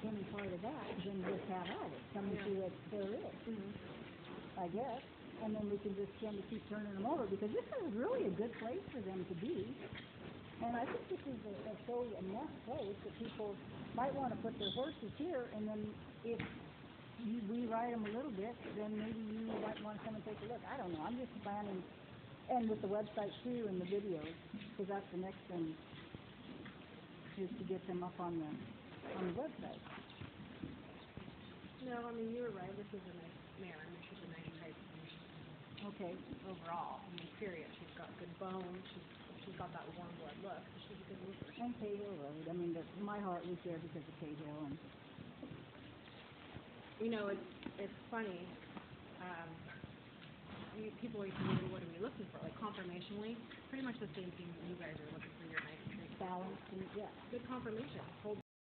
any part of that, then just have at it. Come and see what there is, I guess. And then we can just kind of keep turning them over, because this is really a good place for them to be. And I think this is a nice place that people might want to put their horses here, and then if you rewrite them a little bit, then maybe you might want to come and take a look. I don't know. I'm just planning, and with the website too and the videos, because that's the next thing, is to get them up on the website. No, I mean, you were right. This is a nice mare. I mean, she's a nice type Okay. overall. I mean, period. She's got good bone. She's got that warm blood look. She's a good mover. And Cahill Road. I mean, my heart was there because of Cahill. And you know, it's funny. People always say, what are we looking for? Like conformationally, pretty much the same thing that you guys are looking for your nice tree. balanced and, yeah. Good conformation. Hold